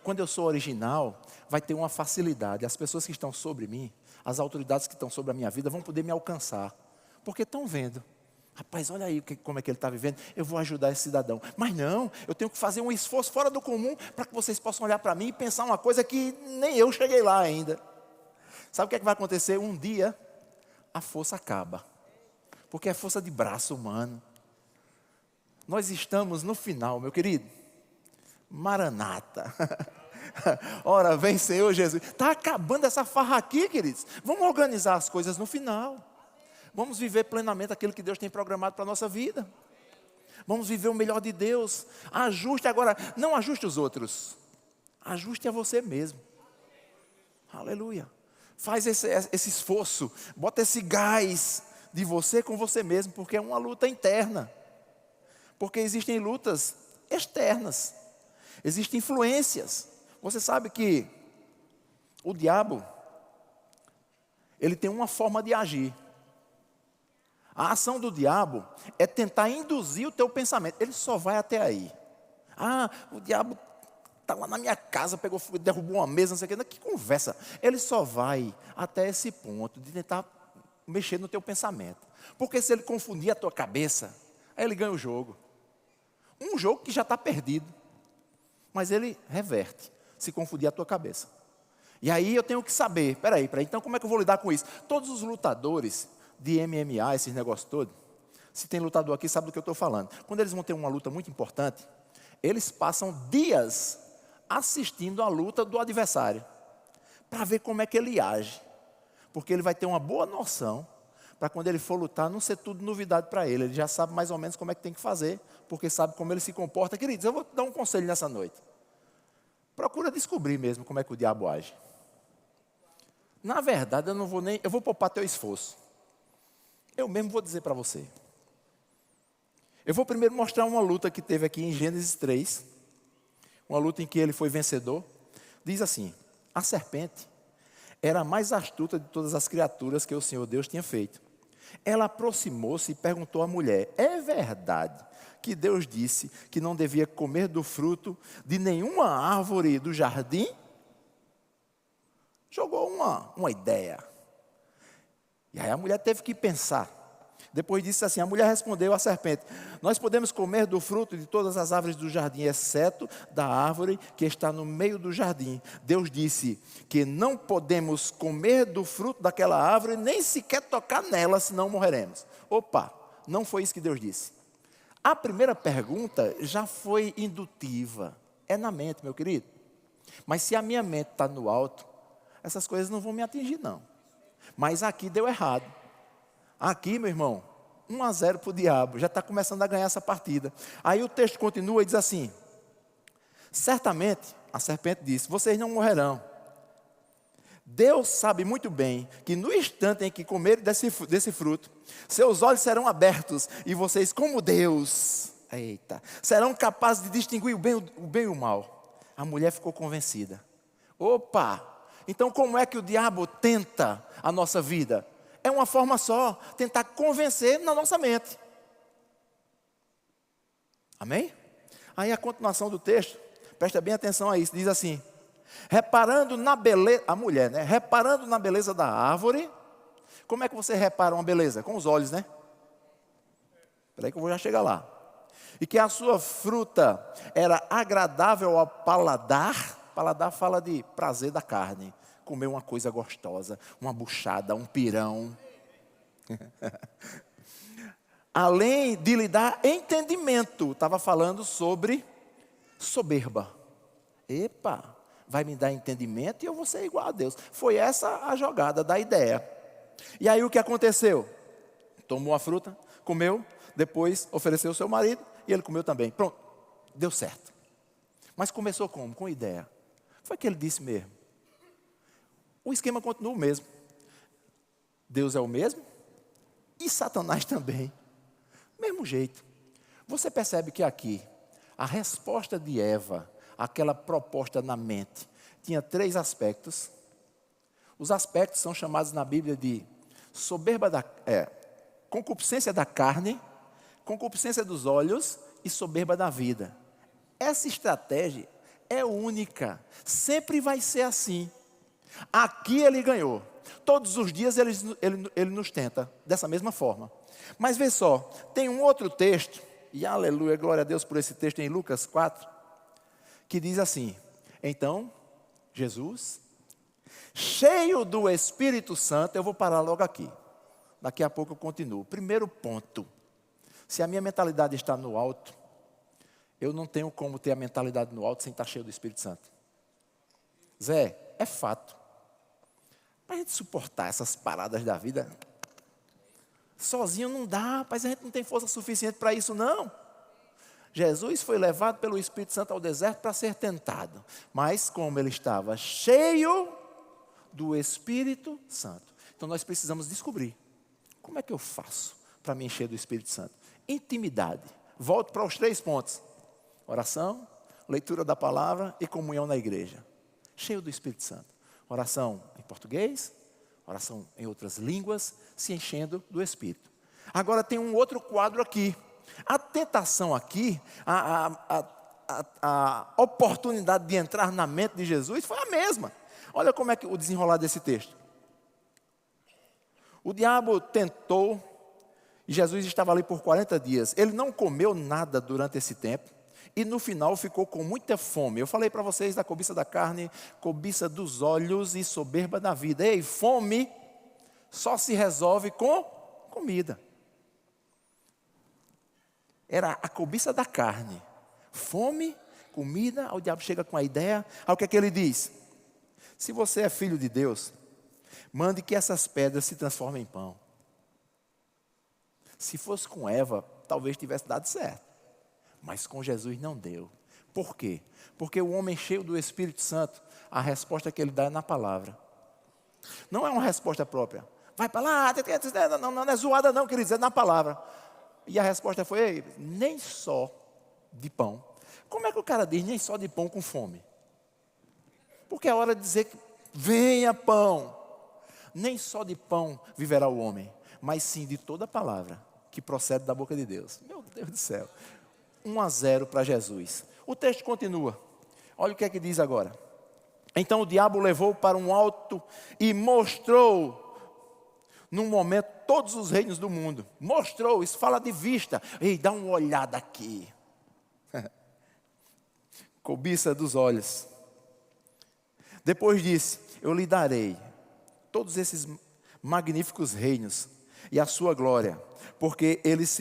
Quando eu sou original, vai ter uma facilidade. As pessoas que estão sobre mim, as autoridades que estão sobre a minha vida, vão poder me alcançar. Porque estão vendo. Rapaz, olha aí como é que ele está vivendo. Eu vou ajudar esse cidadão. Mas não, eu tenho que fazer um esforço fora do comum para que vocês possam olhar para mim e pensar uma coisa que nem eu cheguei lá ainda. Sabe o que é que vai acontecer? Um dia, a força acaba. Porque é força de braço humano. Nós estamos no final, meu querido. Maranata. Ora, vem Senhor Jesus. Está acabando essa farra aqui, queridos. Vamos organizar as coisas no final. Vamos viver plenamente aquilo que Deus tem programado para a nossa vida. Vamos viver o melhor de Deus. Ajuste agora, não ajuste os outros. Ajuste a você mesmo. Aleluia. Faz esse esforço. Bota esse gás de você com você mesmo, porque é uma luta interna. Porque existem lutas externas. Existem influências. Você sabe que o diabo, ele tem uma forma de agir. A ação do diabo é tentar induzir o teu pensamento. Ele só vai até aí. O diabo está lá na minha casa, derrubou uma mesa, não sei o que. Que conversa. Ele só vai até esse ponto de tentar mexer no teu pensamento. Porque se ele confundir a tua cabeça, aí ele ganha o jogo. Um jogo que já está perdido. Mas ele reverte, se confundir a tua cabeça. E aí eu tenho que saber, peraí, então como é que eu vou lidar com isso? Todos os lutadores de MMA, esses negócios todos, se tem lutador aqui, sabe do que eu estou falando. Quando eles vão ter uma luta muito importante, eles passam dias assistindo a luta do adversário, para ver como é que ele age. Porque ele vai ter uma boa noção, para quando ele for lutar, não ser tudo novidade para ele. Ele já sabe mais ou menos como é que tem que fazer, porque sabe como ele se comporta. Queridos, eu vou dar um conselho nessa noite. Procura descobrir mesmo como é que o diabo age. Na verdade, eu vou poupar teu esforço. Eu mesmo vou dizer para você. Eu vou primeiro mostrar uma luta que teve aqui em Gênesis 3. Uma luta em que ele foi vencedor. Diz assim: a serpente era a mais astuta de todas as criaturas que o Senhor Deus tinha feito. Ela aproximou-se e perguntou à mulher: é verdade que Deus disse que não devia comer do fruto de nenhuma árvore do jardim? Jogou uma ideia. E aí a mulher teve que pensar. Depois disse assim, a mulher respondeu à serpente: nós podemos comer do fruto de todas as árvores do jardim, exceto da árvore que está no meio do jardim. Deus disse que não podemos comer do fruto daquela árvore, nem sequer tocar nela, senão morreremos. Opa, não foi isso que Deus disse. A primeira pergunta já foi indutiva. É na mente, meu querido. Mas se a minha mente está no alto, essas coisas não vão me atingir, não. Mas aqui deu errado. Aqui, meu irmão, 1-0 para o diabo. Já está começando a ganhar essa partida. Aí o texto continua e diz assim: certamente, a serpente disse, vocês não morrerão. Deus sabe muito bem que no instante em que comerem desse fruto, seus olhos serão abertos e vocês, como Deus, serão capazes de distinguir o bem e o mal. A mulher ficou convencida. Opa! Então como é que o diabo tenta a nossa vida? É uma forma só, tentar convencer na nossa mente. Amém? Aí a continuação do texto, presta bem atenção a isso, diz assim: reparando na beleza, a mulher, né? Reparando na beleza da árvore. Como é que você repara uma beleza? Com os olhos, né? Espera aí que eu vou já chegar lá. E que a sua fruta era agradável ao paladar. Paladar fala de prazer da carne. Comer uma coisa gostosa, uma buchada, um pirão. além de lhe dar entendimento. Estava falando sobre soberba. Epa, vai me dar entendimento e eu vou ser igual a Deus. Foi essa a jogada da ideia. E aí o que aconteceu? Tomou a fruta, comeu, depois ofereceu ao seu marido e ele comeu também. Pronto, deu certo. Mas começou como? Com ideia. Foi o que ele disse mesmo. O esquema continua o mesmo. Deus é o mesmo e Satanás também. Mesmo jeito. Você percebe que aqui, a resposta de Eva, aquela proposta na mente, tinha 3 aspectos. Os aspectos são chamados na Bíblia de concupiscência da carne, concupiscência dos olhos e soberba da vida. Essa estratégia é única. Sempre vai ser assim. Aqui ele ganhou. Todos os dias ele nos tenta dessa mesma forma. Mas vê só, tem um outro texto, e aleluia, glória a Deus por esse texto em Lucas 4, que diz assim: então, Jesus, cheio do Espírito Santo, eu vou parar logo aqui. Daqui a pouco eu continuo. Primeiro ponto, se a minha mentalidade está no alto, eu não tenho como ter a mentalidade no alto sem estar cheio do Espírito Santo. Zé, é fato. Para a gente suportar essas paradas da vida, sozinho não dá, rapaz, a gente não tem força suficiente para isso não. Jesus foi levado pelo Espírito Santo ao deserto para ser tentado. Mas como ele estava cheio do Espírito Santo. Então nós precisamos descobrir. Como é que eu faço para me encher do Espírito Santo? Intimidade. Volto para os 3 pontos. Oração, leitura da palavra e comunhão na igreja. Cheio do Espírito Santo. Oração em português, oração em outras línguas, se enchendo do Espírito. Agora tem um outro quadro aqui. A tentação aqui, a oportunidade de entrar na mente de Jesus foi a mesma. Olha como é que o desenrolar desse texto. O diabo tentou, e Jesus estava ali por 40 dias. Ele não comeu nada durante esse tempo. E no final ficou com muita fome. Eu falei para vocês da cobiça da carne, cobiça dos olhos e soberba da vida. Ei, fome só se resolve com comida. Era a cobiça da carne. Fome, comida, o diabo chega com a ideia. Aí o que é que ele diz? Se você é filho de Deus, mande que essas pedras se transformem em pão. Se fosse com Eva, talvez tivesse dado certo. Mas com Jesus não deu. Por quê? Porque o homem cheio do Espírito Santo, a resposta que ele dá é na palavra. Não é uma resposta própria. Vai para lá, não é zoada não, queridos, é na palavra. E a resposta foi, nem só de pão. Como é que o cara diz nem só de pão com fome? Porque é hora de dizer que venha pão. Nem só de pão viverá o homem, mas sim de toda palavra que procede da boca de Deus. Meu Deus do céu. 1-0 para Jesus. O texto continua. Olha o que é que diz agora. Então o diabo levou para um alto e mostrou, num momento, todos os reinos do mundo. Mostrou, isso fala de vista. Ei, dá uma olhada aqui. Cobiça dos olhos. Depois disse, eu lhe darei todos esses magníficos reinos e a sua glória, porque eles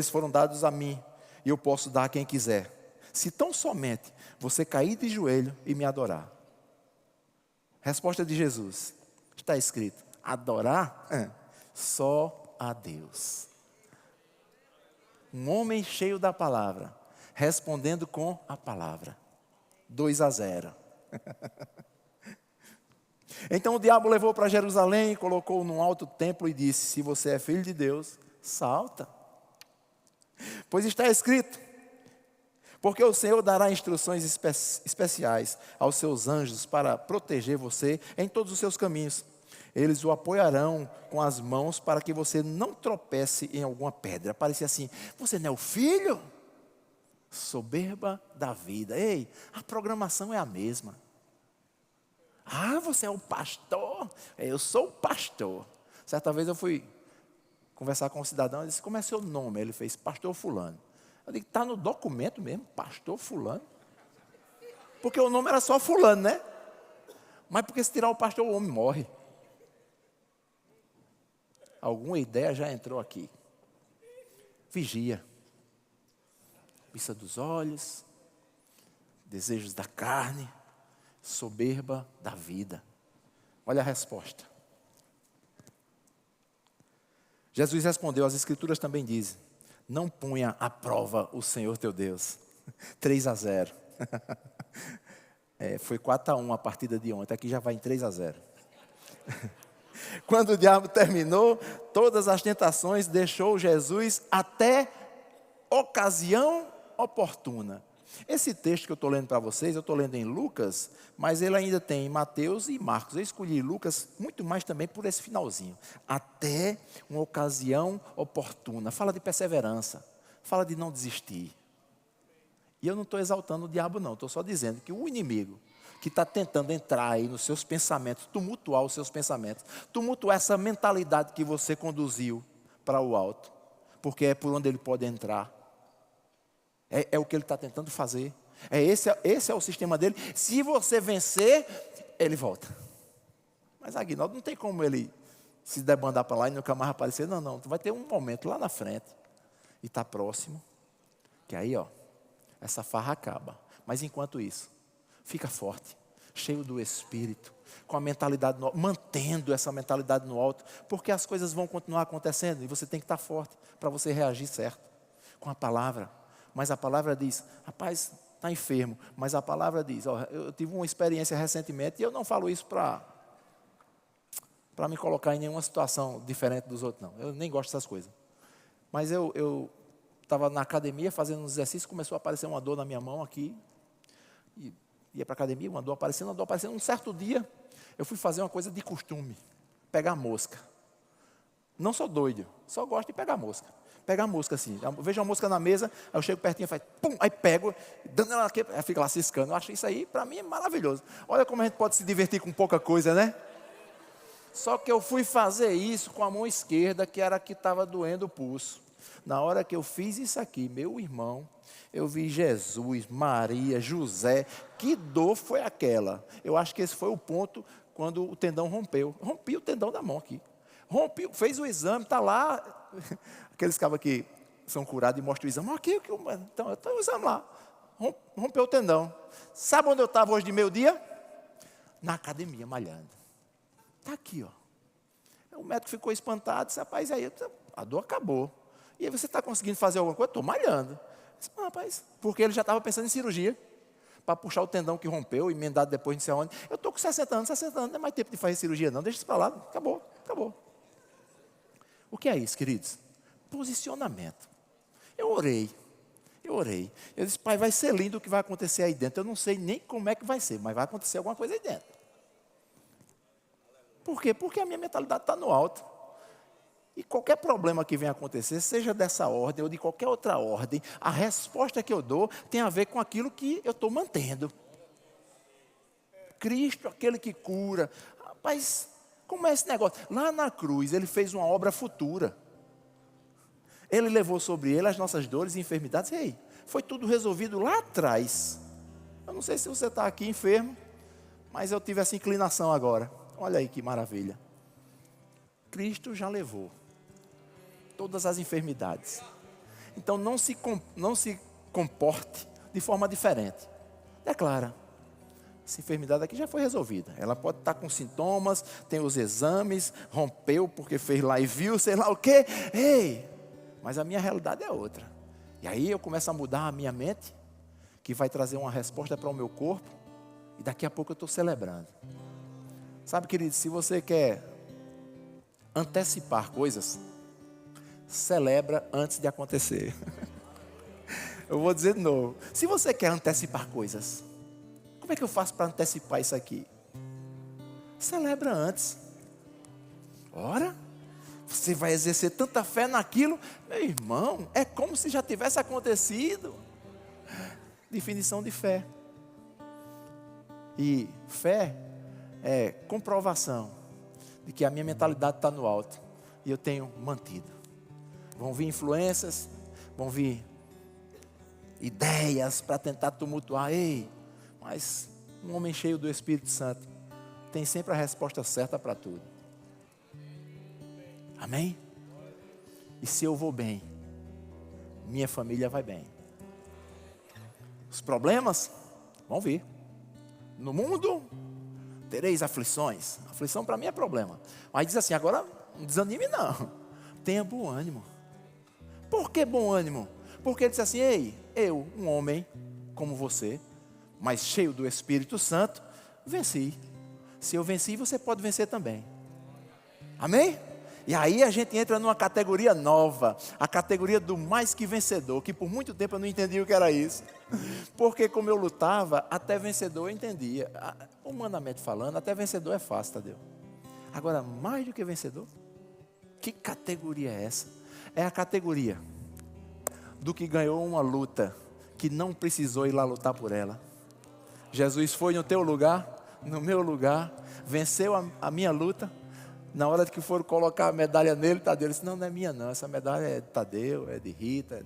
foram dados a mim. E eu posso dar a quem quiser. Se tão somente você cair de joelho e me adorar. Resposta de Jesus. Está escrito, adorar só a Deus. Um homem cheio da palavra, respondendo com a palavra. 2-0. Então o diabo levou para Jerusalém e colocou num alto templo e disse, se você é filho de Deus, salta. Pois está escrito, porque o Senhor dará instruções especiais aos seus anjos para proteger você em todos os seus caminhos. Eles o apoiarão com as mãos para que você não tropece em alguma pedra. Parecia assim, você não é o filho? Soberba da vida. Ei, a programação é a mesma. Ah, você é o pastor? Eu sou o pastor. Certa vez eu fui conversar com um cidadão, ele disse, como é seu nome? Ele fez, pastor fulano. Eu digo, está no documento mesmo, pastor fulano? Porque o nome era só fulano, né? Mas porque se tirar o pastor, o homem morre. Alguma ideia já entrou aqui. Vigia. Cobiça dos olhos, desejos da carne, soberba da vida. Olha a resposta. Jesus respondeu, as Escrituras também dizem, não ponha à prova o Senhor teu Deus. 3-0. Foi 4-1 a partida de ontem, aqui já vai em 3-0. Quando o diabo terminou todas as tentações, deixou Jesus até ocasião oportuna. Esse texto que eu estou lendo para vocês, eu estou lendo em Lucas, mas ele ainda tem em Mateus e Marcos. Eu escolhi Lucas muito mais também por esse finalzinho. Até uma ocasião oportuna. Fala de perseverança, fala de não desistir. E eu não estou exaltando o diabo não, estou só dizendo que o inimigo que está tentando entrar aí nos seus pensamentos, tumultuar os seus pensamentos, tumultuar essa mentalidade que você conduziu para o alto, porque é por onde ele pode entrar. É o que ele está tentando fazer. Esse é o sistema dele. Se você vencer, ele volta. Mas Aguinaldo, não tem como ele se debandar para lá e nunca mais aparecer. Não. Vai ter um momento lá na frente. E está próximo. Que aí, essa farra acaba. Mas enquanto isso, fica forte. Cheio do Espírito. Com a mentalidade, mantendo essa mentalidade no alto. Porque as coisas vão continuar acontecendo. E você tem que estar forte para você reagir certo. Com a palavra. Mas a palavra diz, rapaz, está enfermo. Mas a palavra diz, eu tive uma experiência recentemente, e eu não falo isso para me colocar em nenhuma situação diferente dos outros, não. Eu nem gosto dessas coisas. Mas eu estava na academia fazendo uns exercícios, começou a aparecer uma dor na minha mão aqui. E ia para a academia, uma dor aparecendo. Um certo dia, eu fui fazer uma coisa de costume, pegar mosca. Não sou doido, só gosto de pegar mosca. Pegar a mosca assim, eu vejo uma mosca na mesa, aí eu chego pertinho e faço, pum, aí pego, dando ela aqui, aí fica lá ciscando. Eu acho isso aí, para mim, é maravilhoso. Olha como a gente pode se divertir com pouca coisa, né? Só que eu fui fazer isso com a mão esquerda, que era a que estava doendo o pulso. Na hora que eu fiz isso aqui, meu irmão, eu vi Jesus, Maria, José, que dor foi aquela? Eu acho que esse foi o ponto quando o tendão rompeu. Rompi o tendão da mão aqui. Rompi, fez o exame, está lá. Aqueles cabos que são curados e mostram o exame. Então, eu estou o exame lá. Rompeu o tendão. Sabe onde eu estava hoje de meio-dia? Na academia, malhando. Está aqui, O médico ficou espantado. Disse, rapaz, aí a dor acabou. E aí você está conseguindo fazer alguma coisa? Estou malhando. Disse, rapaz, porque ele já estava pensando em cirurgia. Para puxar o tendão que rompeu, emendado depois não sei aonde. Eu estou com 60 anos, não é mais tempo de fazer cirurgia não. Deixa isso para lá, acabou. O que é isso, queridos? Posicionamento. Eu orei. Eu disse, pai, vai ser lindo o que vai acontecer aí dentro. Eu não sei nem como é que vai ser, mas vai acontecer alguma coisa aí dentro. Por quê? Porque a minha mentalidade está no alto. E qualquer problema que venha acontecer, seja dessa ordem ou de qualquer outra ordem, a resposta que eu dou tem a ver com aquilo que eu estou mantendo. Cristo, aquele que cura. Rapaz, como é esse negócio? Lá na cruz, ele fez uma obra futura. Ele levou sobre ele as nossas dores e enfermidades. Ei, foi tudo resolvido lá atrás. Eu não sei se você está aqui enfermo, mas eu tive essa inclinação agora. Olha aí que maravilha. Cristo já levou todas as enfermidades. Então não se comporte de forma diferente. Declara, essa enfermidade aqui já foi resolvida. Ela pode estar com sintomas, tem os exames, rompeu porque fez lá e viu, sei lá o quê. Ei, mas a minha realidade é outra. E aí eu começo a mudar a minha mente, que vai trazer uma resposta para o meu corpo, e daqui a pouco eu estou celebrando. Sabe, querido, se você quer antecipar coisas, celebra antes de acontecer. Eu vou dizer de novo. Se você quer antecipar coisas, como é que eu faço para antecipar isso aqui? Celebra antes. Ora, você vai exercer tanta fé naquilo, meu irmão, é como se já tivesse acontecido. Definição de fé. E fé é comprovação de que a minha mentalidade está no alto e eu tenho mantido. Vão vir influências, vão vir ideias para tentar tumultuar. Ei, mas um homem cheio do Espírito Santo tem sempre a resposta certa para tudo. Amém? E se eu vou bem, minha família vai bem. Os problemas vão vir. No mundo tereis aflições. Aflição para mim é problema. Mas diz assim, agora não desanime não. Tenha bom ânimo. Por que bom ânimo? Porque ele disse assim, ei, eu, um homem como você, mas cheio do Espírito Santo, venci. Se eu venci, você pode vencer também. Amém? E aí a gente entra numa categoria nova, a categoria do mais que vencedor, que por muito tempo eu não entendia o que era isso. Porque como eu lutava, até vencedor eu entendia. Humanamente falando, até vencedor é fácil, Tadeu. Agora, mais do que vencedor, que categoria é essa? É a categoria do que ganhou uma luta, que não precisou ir lá lutar por ela. Jesus foi no teu lugar, no meu lugar, venceu a minha luta. Na hora que foram colocar a medalha nele, Tadeu disse, não é minha não, essa medalha é de Tadeu, é de Rita.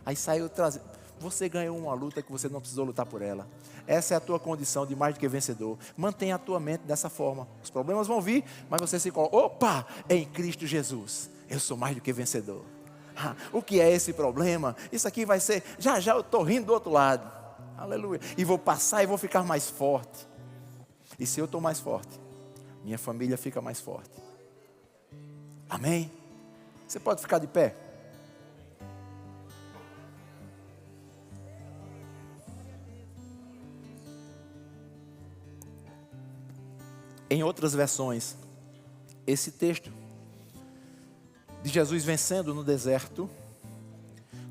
Aí saiu trazendo. Você ganhou uma luta que você não precisou lutar por ela. Essa é a tua condição de mais do que vencedor. Mantenha a tua mente dessa forma. Os problemas vão vir, mas você se coloca, opa, em Cristo Jesus, eu sou mais do que vencedor. O que é esse problema? Isso aqui vai ser, já eu estou rindo do outro lado. Aleluia. E vou passar e vou ficar mais forte. E se eu estou mais forte, minha família fica mais forte. Amém? Você pode ficar de pé? Em outras versões, esse texto de Jesus vencendo no deserto,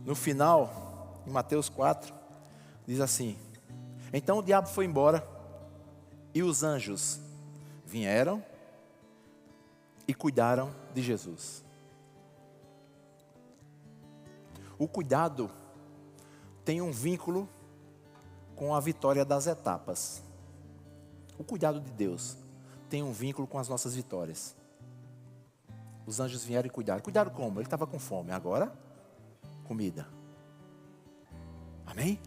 no final, em Mateus 4, diz assim, então o diabo foi embora e os anjos vieram e cuidaram de Jesus. O cuidado tem um vínculo com a vitória das etapas. O cuidado de Deus tem um vínculo com as nossas vitórias. Os anjos vieram e cuidaram. Cuidaram como? Ele estava com fome. Agora, comida. Amém?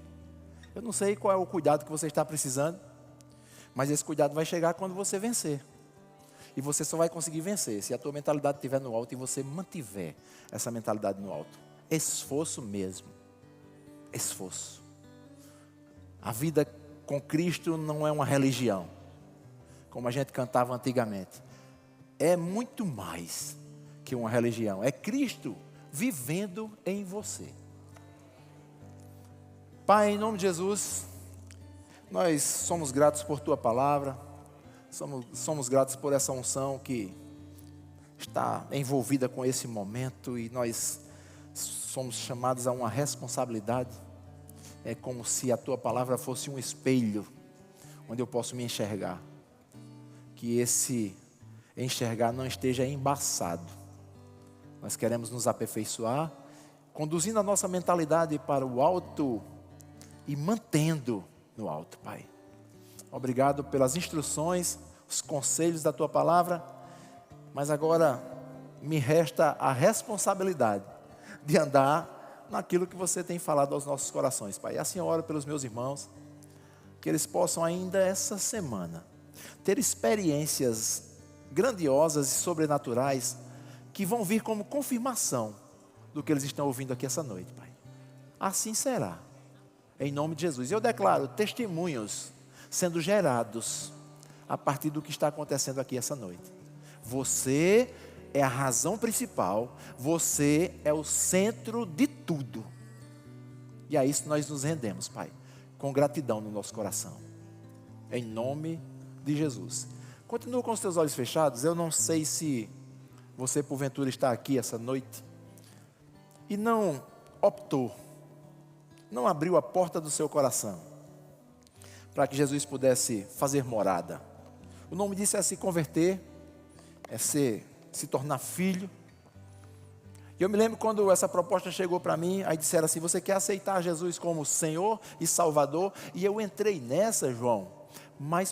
Eu não sei qual é o cuidado que você está precisando, mas esse cuidado vai chegar quando você vencer. E você só vai conseguir vencer se a tua mentalidade estiver no alto e você mantiver essa mentalidade no alto. Esforço mesmo. Esforço. A vida com Cristo não é uma religião, como a gente cantava antigamente. É muito mais que uma religião. É Cristo vivendo em você. Pai, em nome de Jesus, nós somos gratos por Tua palavra. Somos gratos por essa unção que está envolvida com esse momento. E nós somos chamados a uma responsabilidade. É como se a Tua palavra fosse um espelho, onde eu posso me enxergar. Que esse enxergar não esteja embaçado. Nós queremos nos aperfeiçoar, conduzindo a nossa mentalidade para o alto e mantendo no alto, Pai. Obrigado pelas instruções, os conselhos da Tua palavra, mas agora me resta a responsabilidade de andar naquilo que você tem falado aos nossos corações, Pai. E assim eu oro pelos meus irmãos, que eles possam ainda essa semana ter experiências grandiosas e sobrenaturais que vão vir como confirmação do que eles estão ouvindo aqui essa noite, Pai. Assim será, em nome de Jesus. Eu declaro testemunhos sendo gerados a partir do que está acontecendo aqui essa noite. Você é a razão principal, você é o centro de tudo. E a isso nós nos rendemos, Pai, com gratidão no nosso coração. Em nome de Jesus. Continua com os teus olhos fechados. Eu não sei se você porventura está aqui essa noite e não optou, não abriu a porta do seu coração para que Jesus pudesse fazer morada. O nome disso é se converter, é se tornar filho. E eu me lembro quando essa proposta chegou para mim, aí disseram assim, você quer aceitar Jesus como Senhor e Salvador? E eu entrei nessa, João, mas